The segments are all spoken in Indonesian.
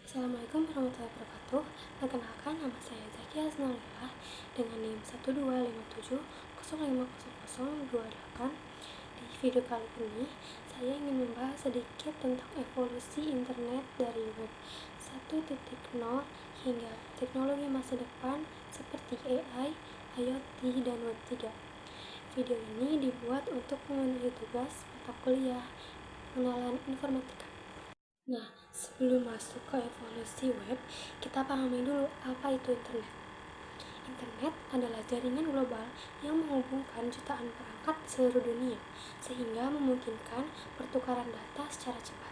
Assalamualaikum warahmatullahi wabarakatuh. Perkenalkan, nama saya Zakia Hasnalillah dengan NIM 12570050028. Di video kali ini, saya ingin membahas sedikit tentang evolusi internet dari web 1.0 hingga teknologi masa depan seperti AI, IoT, dan web 3. Video ini dibuat untuk memenuhi tugas mata kuliah pengenalan informatika. Nah, sebelum masuk ke evolusi web, kita pahami dulu apa itu internet. Internet adalah jaringan global yang menghubungkan jutaan perangkat di seluruh dunia, sehingga memungkinkan pertukaran data secara cepat.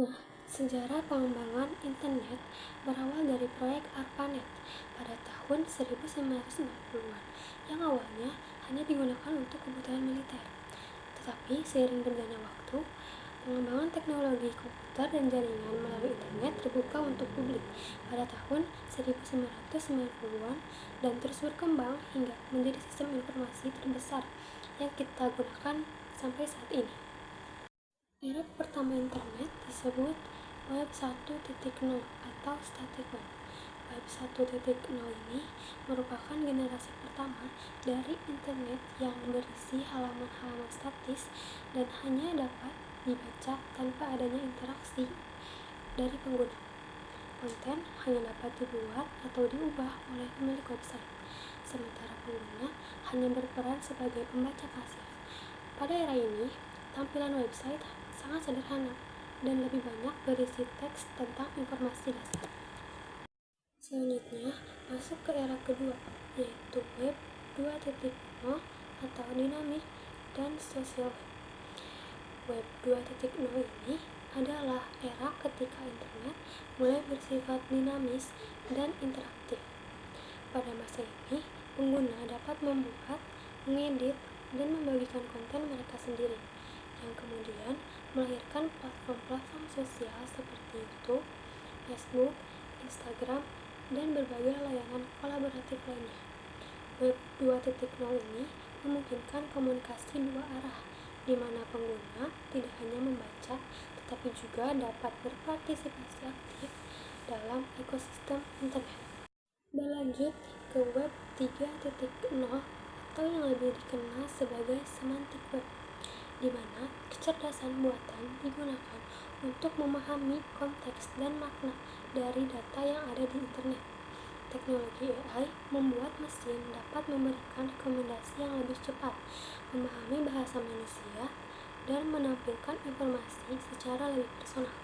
Nah, sejarah pengembangan internet berawal dari proyek ARPANET pada tahun 1960-an, yang awalnya hanya digunakan untuk kebutuhan militer. Tetapi seiring berjalannya waktu, pengembangan teknologi komputer dan jaringan melalui internet terbuka untuk publik pada tahun 1990-an dan terus berkembang hingga menjadi sistem informasi terbesar yang kita gunakan sampai saat ini. Era pertama internet disebut Web 1.0 atau Static Web. Web 1.0 ini merupakan generasi pertama dari internet yang berisi halaman-halaman statis dan hanya dapat dibaca tanpa adanya interaksi dari pengguna. Konten hanya dapat dibuat atau diubah oleh pemilik website, sementara pengguna hanya berperan sebagai pembaca pasif. Pada era ini, tampilan website sangat sederhana dan lebih banyak berisi teks tentang informasi dasar. Selanjutnya, masuk ke era kedua, yaitu Web 2.0 atau dinamik dan sosial web. Web 2.0 ini adalah era ketika internet mulai bersifat dinamis dan interaktif. Pada masa ini, pengguna dapat membuat, mengedit, dan membagikan konten mereka sendiri, yang kemudian melahirkan platform-platform sosial seperti YouTube, Facebook, Instagram, dan berbagai layanan kolaboratif lainnya. Web 2.0 ini memungkinkan komunikasi dua arah, di mana pengguna tidak hanya membaca, tetapi juga dapat berpartisipasi aktif dalam ekosistem internet. Berlanjut ke Web 3.0 atau yang lebih dikenal sebagai semantic web, di mana kecerdasan buatan digunakan untuk memahami konteks dan makna dari data yang ada di internet. Teknologi AI membuat mesin dapat memberikan rekomendasi yang lebih cepat, memahami bahasa manusia, dan menampilkan informasi secara lebih personal.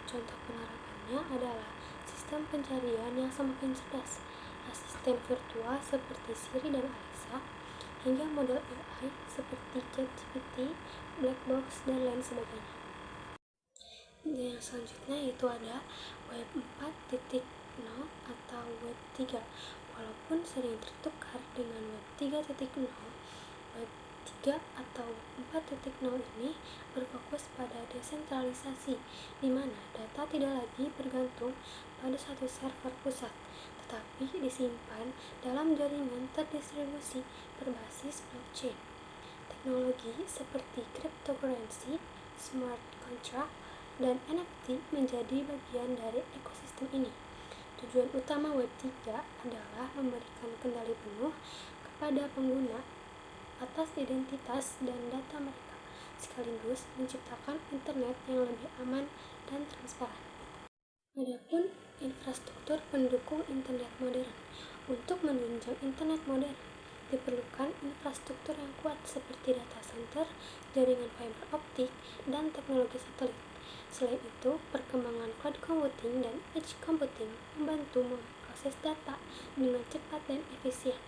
Contoh penerapannya adalah sistem pencarian yang semakin cerdas, asisten virtual seperti Siri dan Alexa, hingga model AI seperti ChatGPT, Blackbox, dan lain sebagainya. Yang selanjutnya yaitu ada Web 4.0 atau Web 3. Walaupun sering tertukar dengan Web 3.0, Web 3 atau 4.0 ini berfokus pada desentralisasi, di mana data tidak lagi bergantung pada satu server pusat, tetapi disimpan dalam jaringan terdistribusi berbasis blockchain. Teknologi seperti cryptocurrency, smart contract, dan NFT menjadi bagian dari ekosistem ini. Tujuan utama Web 3 adalah memberikan kendali penuh kepada pengguna atas identitas dan data mereka, sekaligus menciptakan internet yang lebih aman dan transparan. Adapun infrastruktur pendukung internet modern. Untuk menunjang internet modern, diperlukan infrastruktur yang kuat seperti data center, jaringan fiber optik, dan teknologi satelit. Selain itu, perkembangan cloud computing dan edge computing membantu memproses data dengan cepat dan efisien.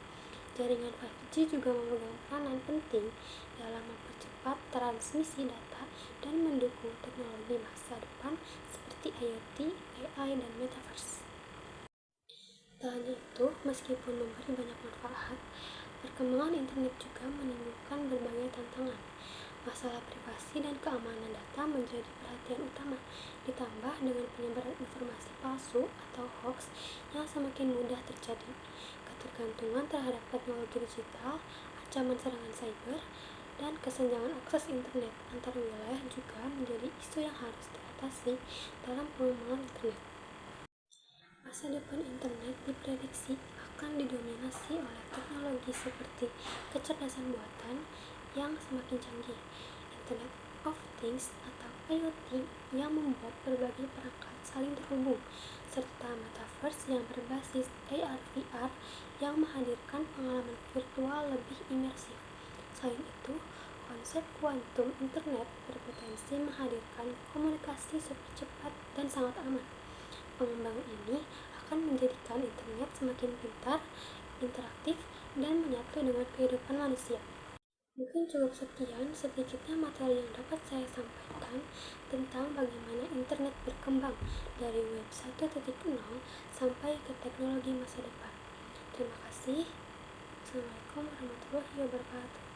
Jaringan 5G juga memegang peranan penting dalam mempercepat transmisi data dan mendukung teknologi masa depan seperti IoT, AI, dan Metaverse. Tak hanya itu, meskipun memberi banyak manfaat, perkembangan internet juga menimbulkan berbagai tantangan. Masalah privasi dan keamanan data menjadi perhatian utama, ditambah dengan penyebaran informasi palsu atau hoax yang semakin mudah terjadi. Ketergantungan terhadap teknologi digital, ancaman serangan cyber, dan kesenjangan akses internet antar wilayah juga menjadi isu yang harus dihadapi. beradaptasi dalam pengembangan internet. Masa depan internet diprediksi akan didominasi oleh teknologi seperti kecerdasan buatan yang semakin canggih, Internet of Things atau IoT yang membuat berbagai perangkat saling terhubung, serta metaverse yang berbasis AR/VR yang menghadirkan pengalaman virtual lebih imersif. Selain itu, konsep kuantum internet berpotensi menghadirkan komunikasi super cepat dan sangat aman. Pengembangan ini akan menjadikan internet semakin pintar, interaktif, dan menyatu dengan kehidupan manusia. Mungkin cukup sekian sedikitnya materi yang dapat saya sampaikan tentang bagaimana internet berkembang dari web 1.0 sampai ke teknologi masa depan. Terima kasih. Assalamualaikum warahmatullahi wabarakatuh.